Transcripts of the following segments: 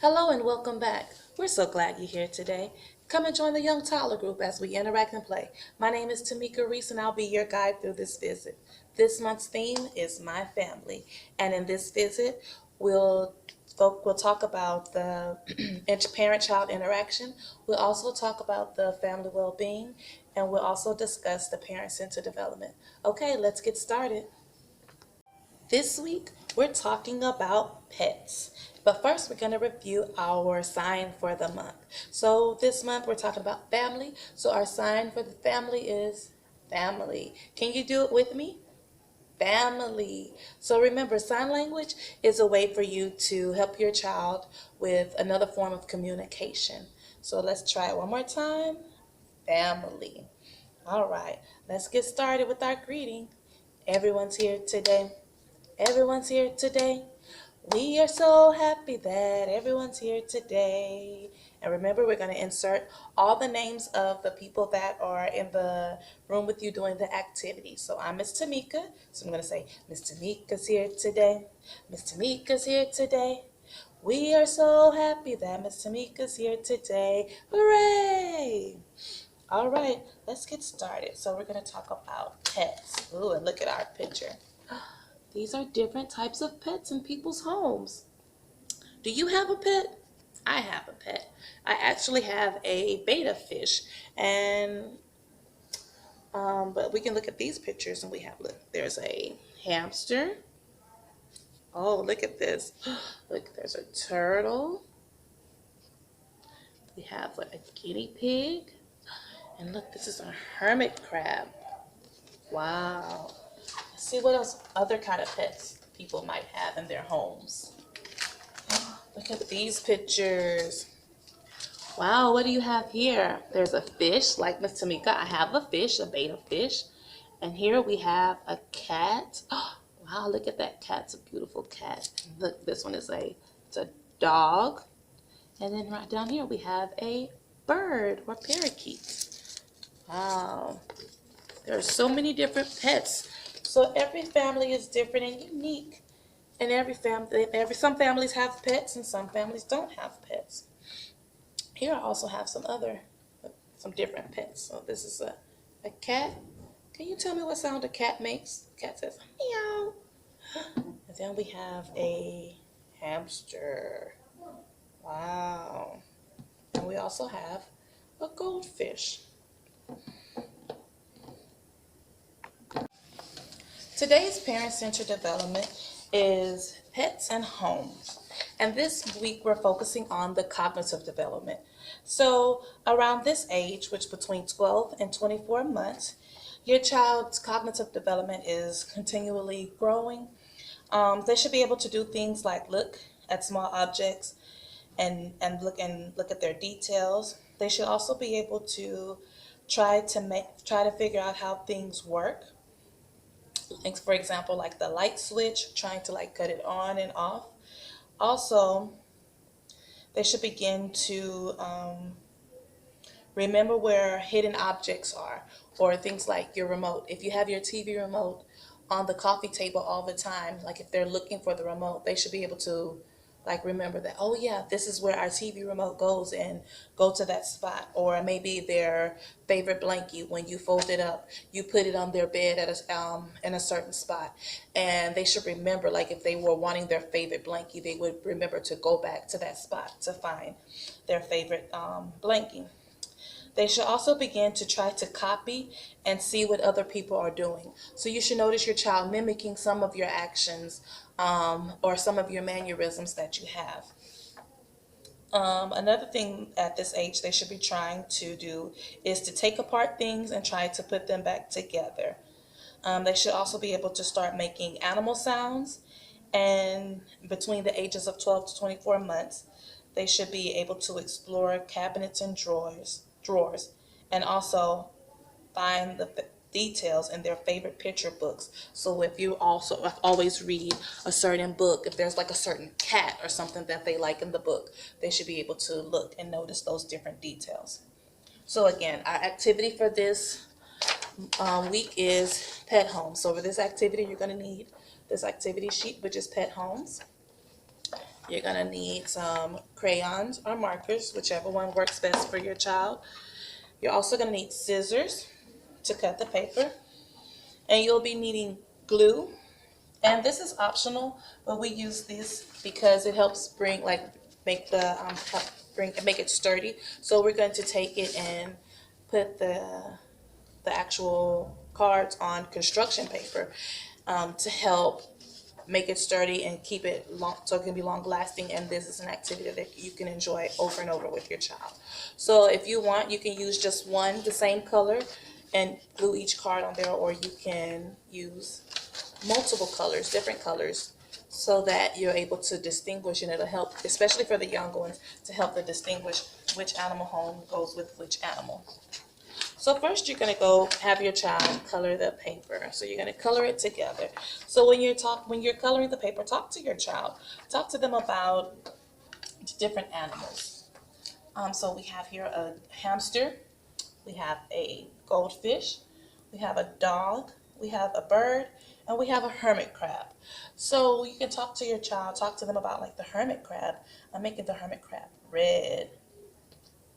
Hello and welcome back. We're so glad you're here today. Come and join the Young Toddler group as we interact and play. My name is Tamika Reese and I'll be your guide through this visit. This month's theme is My Family, and in this visit, we'll we'll talk about the parent-child interaction. We'll also talk about the family well-being, and we'll also discuss the parent-centered development. Okay, let's get started. This week, we're talking about pets. But first, we're going to review our sign for the month. So, this month, we're talking about family. So, our sign for the family is family. Can you do it with me? Family. So, remember, sign language is a way for you to help your child with another form of communication. So, let's try it one more time. Family. All right, let's get started with our greeting. Everyone's here today. Everyone's here today. We are so happy that everyone's here today. And remember, we're going to insert all the names of the people that are in the room with you doing the activity. So I'm Miss Tamika. So I'm going to say, Miss Tamika's here today. Miss Tamika's here today. We are so happy that Miss Tamika's here today. Hooray! All right, let's get started. So we're going to talk about pets. Ooh, and look at our picture. These are different types of pets in people's homes. Do you have a pet? I have a pet. I actually have a betta fish, and but we can look at these pictures, and we have look. There's a hamster. Oh, look at this. Look, there's a turtle. We have a guinea pig, and look, this is a hermit crab. Wow. Let's see what else other kind of pets people might have in their homes. Look at these pictures. Wow, what do you have here? There's a fish, like Miss Tamika. I have a fish, a betta fish. And here we have a cat. Oh, wow, look at that cat. It's a beautiful cat. Look, this one is it's a dog. And then right down here we have a bird or parakeet. Wow. There are so many different pets. So every family is different and unique. And some families have pets and some families don't have pets. Here I also have some different pets. So this is a cat. Can you tell me what sound a cat makes? The cat says meow. And then we have a hamster. Wow. And we also have a goldfish. Today's parent-centered development is pets and homes. And this week we're focusing on the cognitive development. So around this age, which between 12 and 24 months, your child's cognitive development is continually growing. They should be able to do things like look at small objects and look at their details. They should also be able to try to figure out how things work. For example, like the light switch, trying to like cut it on and off. Also, they should begin to remember where hidden objects are, or things like your remote. If you have your TV remote on the coffee table all the time, like if they're looking for the remote, they should be able to like remember that, oh yeah, this is where our TV remote goes, and go to that spot. Or maybe their favorite blankie, when you fold it up, you put it on their bed at in a certain spot. And they should remember, like if they were wanting their favorite blankie, they would remember to go back to that spot to find their favorite blankie. They should also begin to try to copy and see what other people are doing. So you should notice your child mimicking some of your actions, or some of your mannerisms that you have. Another thing at this age they should be trying to do is to take apart things and try to put them back together. They should also be able to start making animal sounds, and between the ages of 12 to 24 months, they should be able to explore cabinets and drawers, and also find the details in their favorite picture books. So if you also always read a certain book, if there's like a certain cat or something that they like in the book, they should be able to look and notice those different details. So again, our activity for this week is pet homes. So for this activity, you're going to need this activity sheet, which is pet homes. You're going to need some crayons or markers, whichever one works best for your child. You're also going to need scissors to cut the paper, and you'll be needing glue. And this is optional, but we use this because it helps make the make it sturdy. So we're going to take it and put the actual cards on construction paper to help make it sturdy and keep it long so it can be long lasting. And this is an activity that you can enjoy over and over with your child. So if you want, you can use just one, the same color, and glue each card on there, or you can use multiple colors, different colors, so that you're able to distinguish, and it'll help, especially for the younger ones, to help them distinguish which animal home goes with which animal. So first you're going to go have your child color the paper. So you're going to color it together. So when you're coloring the paper, talk to your child. Talk to them about different animals. So we have here a hamster, we have a goldfish, we have a dog, we have a bird, and we have a hermit crab. So you can talk to your child, talk to them about like the hermit crab. I'm making the hermit crab red.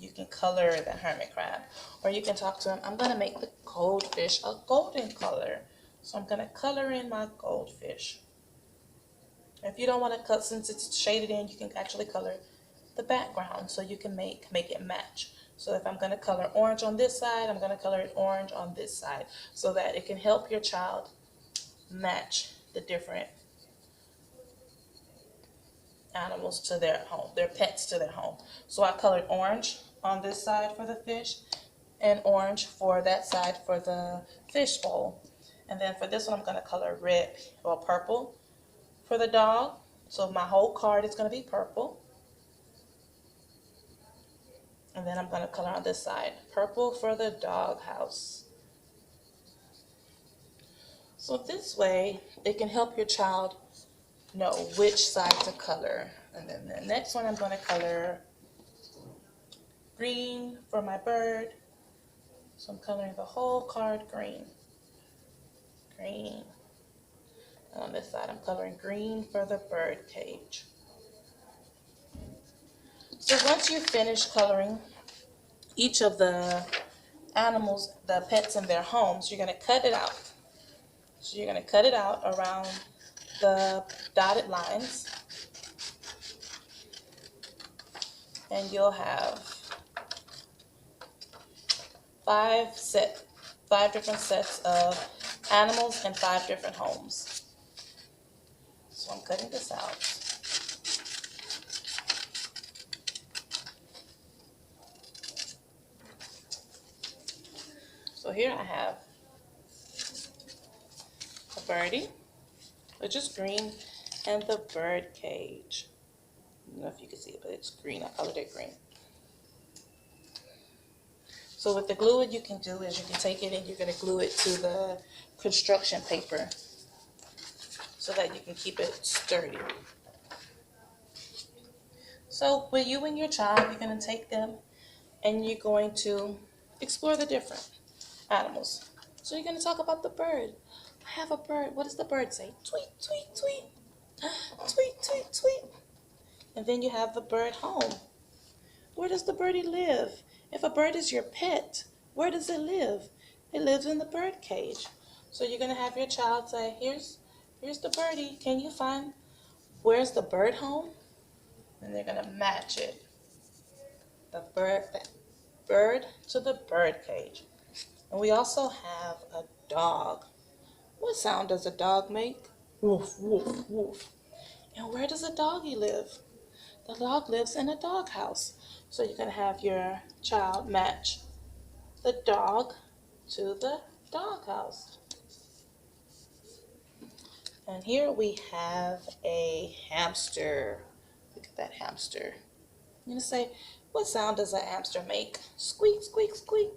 You can color the hermit crab. Or you can talk to them, I'm going to make the goldfish a golden color. So I'm going to color in my goldfish. If you don't want to cut, since it's shaded in, you can actually color the background so you can make it match. So if I'm going to color orange on this side, I'm going to color it orange on this side, so that it can help your child match the different animals to their home, their pets to their home. So I colored orange on this side for the fish and orange for that side for the fish bowl. And then for this one, I'm going to color red or purple for the dog. So my whole card is going to be purple. And then I'm going to color on this side purple for the dog house. So this way, it can help your child know which side to color. And then the next one, I'm going to color green for my bird. So I'm coloring the whole card green. Green. And on this side, I'm coloring green for the bird cage. So once you finish coloring each of the animals, the pets in their homes, you're going to cut it out. So you're going to cut it out around the dotted lines. And you'll have five different sets of animals and 5 different homes. So I'm cutting this out. So here I have a birdie, which is green, and the bird cage. I don't know if you can see it, but it's green. I colored it green. So with the glue, what you can do is you can take it and you're going to glue it to the construction paper so that you can keep it sturdy. So with you and your child, you're going to take them and you're going to explore the different animals. So you're going to talk about the bird. I have a bird. What does the bird say? Tweet, tweet, tweet. Tweet, tweet, tweet. And then you have the bird home. Where does the birdie live? If a bird is your pet, where does it live? It lives in the bird cage. So you're going to have your child say, here's the birdie. Can you find where's the bird home? And they're going to match it. The bird to the bird cage. And we also have a dog. What sound does a dog make? Woof, woof, woof. And where does a doggy live? The dog lives in a dog house. So you're going to have your child match the dog to the dog house. And here we have a hamster. Look at that hamster. I'm going to say, what sound does a hamster make? Squeak, squeak, squeak.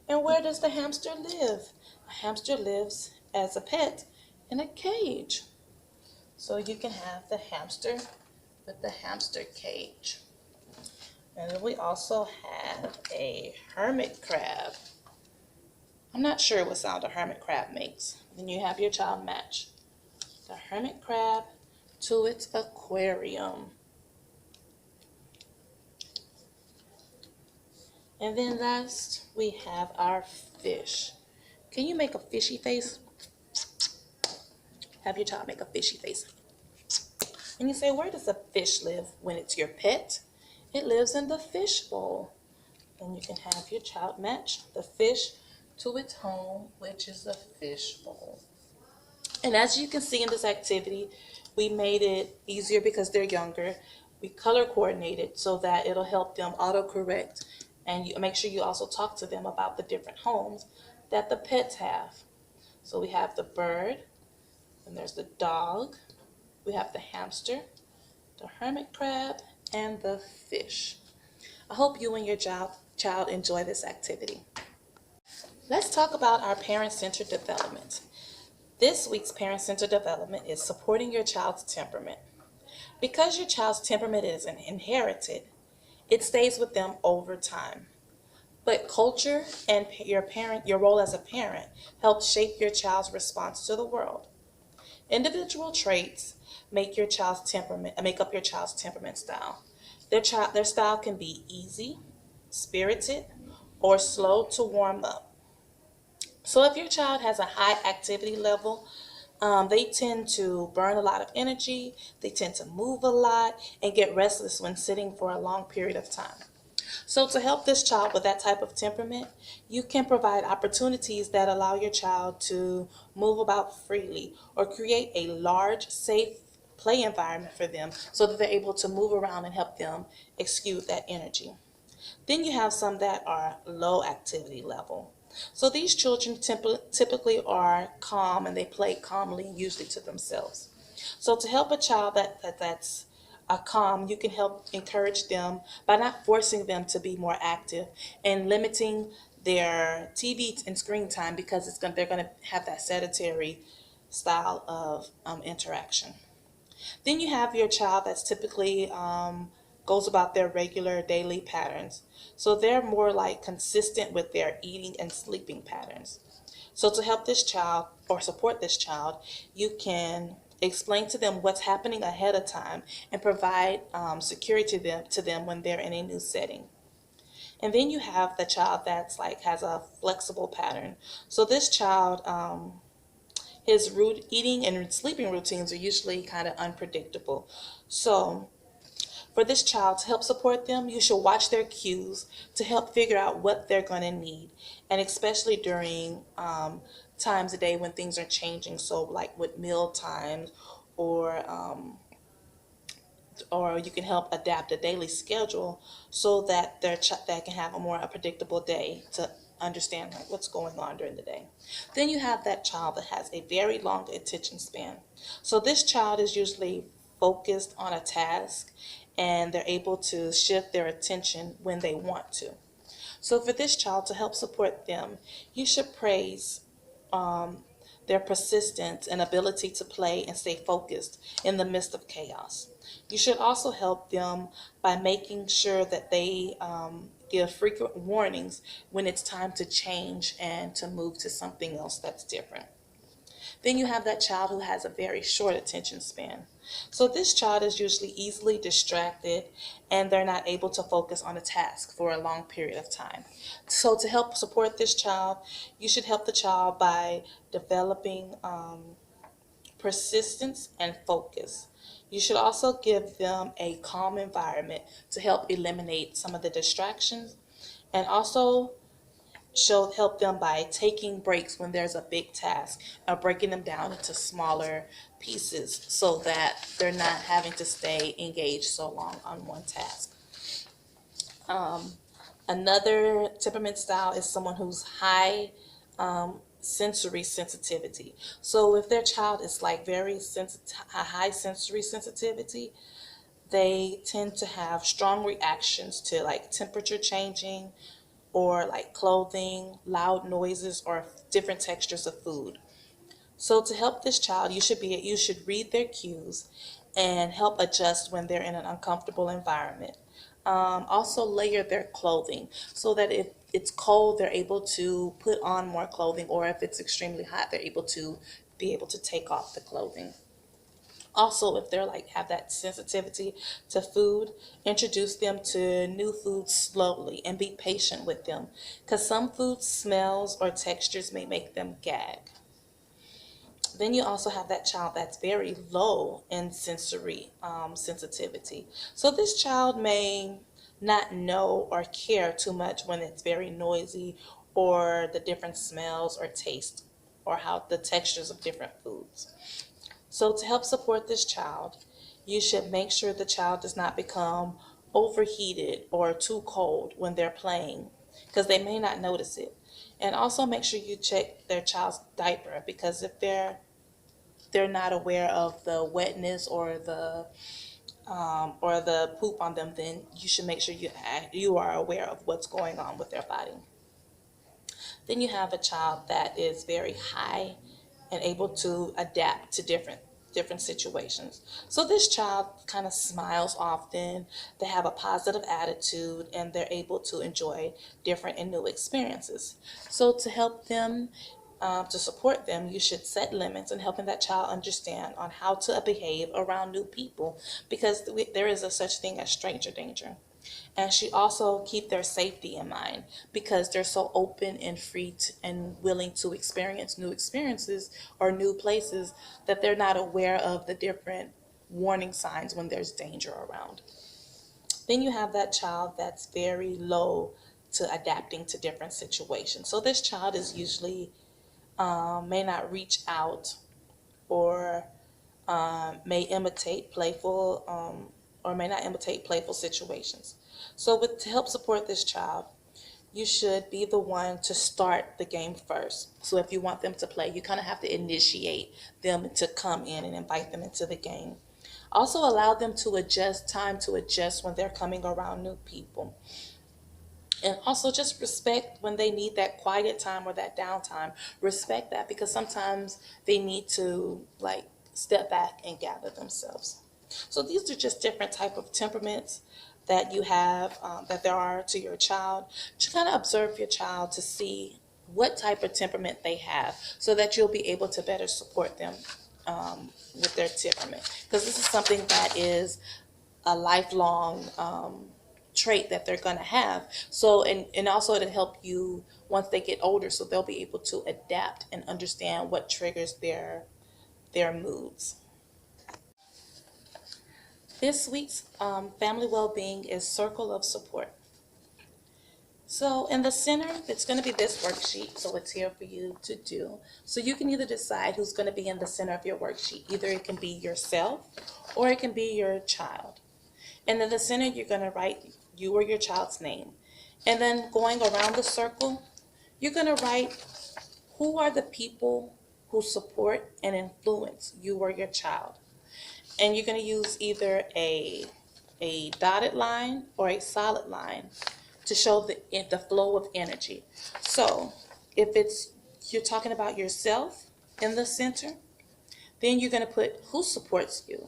And where does the hamster live? A hamster lives as a pet in a cage. So you can have the hamster with the hamster cage. And then we also have a hermit crab. I'm not sure what sound a hermit crab makes. Then you have your child match the hermit crab to its aquarium. And then last, we have our fish. Can you make a fishy face? Have your child make a fishy face. And you say, where does a fish live when it's your pet? It lives in the fish bowl. And you can have your child match the fish to its home, which is the fish bowl. And as you can see in this activity, we made it easier because they're younger. We color coordinated so that it'll help them autocorrect. And you make sure you also talk to them about the different homes that the pets have. So we have the bird, and there's the dog, we have the hamster, the hermit crab, and the fish. I hope you and your child enjoy this activity. Let's talk about our parent-centered development. This week's parent-centered development is supporting your child's temperament. Because your child's temperament is inherited, it stays with them over time. But culture and your role as a parent helps shape your child's response to the world. Individual traits make up your child's temperament style. Their style can be easy, spirited, or slow to warm up. So if your child has a high activity level, they tend to burn a lot of energy, they tend to move a lot, and get restless when sitting for a long period of time. So to help this child with that type of temperament, you can provide opportunities that allow your child to move about freely or create a large, safe play environment for them so that they're able to move around and help them exude that energy. Then you have some that are low activity level. So these children typically are calm and they play calmly, usually to themselves. So to help a child that's calm, you can help encourage them by not forcing them to be more active and limiting their TV and screen time because they're going to have that sedentary style of interaction. Then you have your child that's typically goes about their regular daily patterns. So they're more like consistent with their eating and sleeping patterns. So to help this child or support this child, you can explain to them what's happening ahead of time and provide security to them when they're in a new setting. And then you have the child that's like has a flexible pattern. So this child, his eating and sleeping routines are usually kind of unpredictable. So for this child, to help support them, you should watch their cues to help figure out what they're going to need, and especially during times of day when things are changing. So, like with meal times, or or you can help adapt a daily schedule so that that can have a more predictable day to understand like what's going on during the day. Then you have that child that has a very long attention span. So this child is usually focused on a task and they're able to shift their attention when they want to. So for this child, to help support them, you should praise um, their persistence and ability to play and stay focused in the midst of chaos. You should also help them by making sure that they give frequent warnings when it's time to change and to move to something else that's different. Then you have that child who has a very short attention span. So this child is usually easily distracted and they're not able to focus on a task for a long period of time. So to help support this child, you should help the child by developing persistence and focus. You should also give them a calm environment to help eliminate some of the distractions and also help them by taking breaks when there's a big task or breaking them down into smaller pieces so that they're not having to stay engaged so long on one task. Um, Another temperament style is someone who's high sensory sensitivity. So if their child is like very sensitive, a high sensory sensitivity, they tend to have strong reactions to like temperature changing or like clothing, loud noises, or different textures of food. So to help this child, you should read their cues and help adjust when they're in an uncomfortable environment. Also layer their clothing so that if it's cold, they're able to put on more clothing, or if it's extremely hot, they're able to take off the clothing. Also, if they're like have that sensitivity to food, introduce them to new foods slowly and be patient with them because some food smells or textures may make them gag. Then you also have that child that's very low in sensory sensitivity. So this child may not know or care too much when it's very noisy or the different smells or taste or how the textures of different foods. So to help support this child, you should make sure the child does not become overheated or too cold when they're playing because they may not notice it. And also make sure you check their child's diaper because if they're not aware of the wetness or the poop on them, then you should make sure you are aware of what's going on with their body. Then you have a child that is very high and able to adapt to different situations. So this child kind of smiles often, they have a positive attitude, and they're able to enjoy different and new experiences. So to help them, to support them, you should set limits and helping that child understand on how to behave around new people because there is a such thing as stranger danger. And she also keep their safety in mind because they're so open and free and willing to experience new experiences or new places that they're not aware of the different warning signs when there's danger around. Then you have that child that's very low to adapting to different situations. So this child is usually may not reach out or may imitate playful or may not imitate playful situations. So to help support this child, you should be the one to start the game first. So if you want them to play, you kind of have to initiate them to come in and invite them into the game. Also allow them to time to adjust when they're coming around new people. And also just respect when they need that quiet time or that downtime. Respect that because sometimes they need to like step back and gather themselves. So these are just different type of temperaments that you have, that there are to your child. Just kind of observe your child to see what type of temperament they have so that you'll be able to better support them with their temperament. Because this is something that is a lifelong trait that they're going to have. So, and also to help you once they get older, so they'll be able to adapt and understand what triggers their moods. This week's family well-being is circle of support. So in the center, it's going to be this worksheet. So it's here for you to do. So you can either decide who's going to be in the center of your worksheet. Either it can be yourself or it can be your child. And in the center, you're going to write you or your child's name. And then going around the circle, you're going to write who are the people who support and influence you or your child. And you're going to use either a dotted line or a solid line to show the flow of energy. So if you're talking about yourself in the center, then you're going to put who supports you.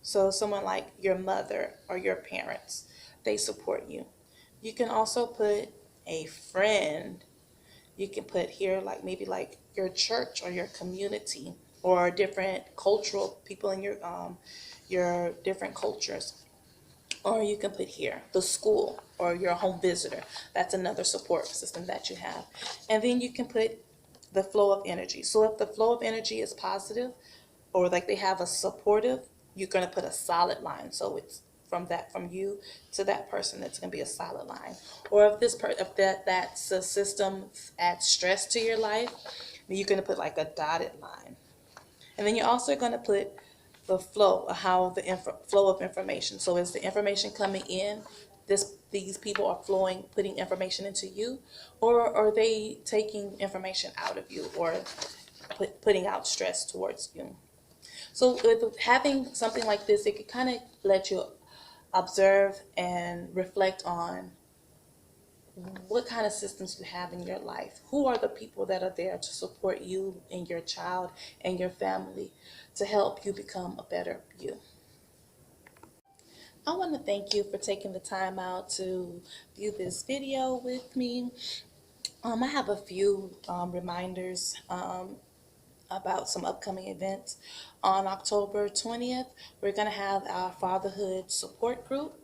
So someone like your mother or your parents, they support you. You can also put a friend. You can put here like maybe like your church or your community or different cultural people in your different cultures. Or you can put here the school or your home visitor. That's another support system that you have. And then you can put the flow of energy. So if the flow of energy is positive or like they have a supportive, you're going to put a solid line. So it's from you to that person, it's going to be a solid line. Or if that's a system adds stress to your life, then you're going to put like a dotted line. And then you're also going to put the flow, how the flow of information. So is the information coming in? These people are putting information into you, or are they taking information out of you, or putting out stress towards you? So with having something like this, it could kind of let you observe and reflect on what kind of systems you have in your life. Who are the people that are there to support you and your child and your family to help you become a better you? I want to thank you for taking the time out to view this video with me. I have a few reminders. about some upcoming events. On October 20th, we're going to have our fatherhood support group.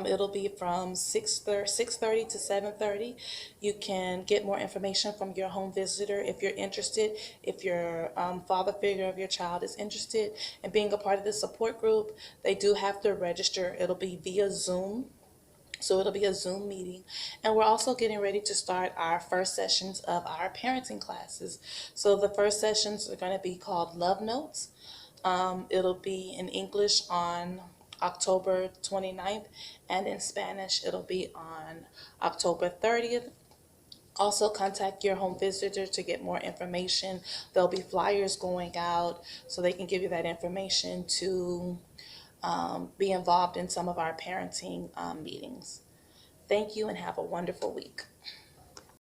It'll be from 6:30 to 7:30. You can get more information from your home visitor if you're interested, if your father figure of your child is interested in being a part of the support group. They do have to register. It'll be via Zoom. So it'll be a Zoom meeting. And we're also getting ready to start our first sessions of our parenting classes. So the first sessions are going to be called Love Notes. It'll be in English on October 29th, and in Spanish, it'll be on October 30th. Also, contact your home visitor to get more information. There'll be flyers going out so they can give you that information to be involved in some of our parenting meetings. Thank you and have a wonderful week.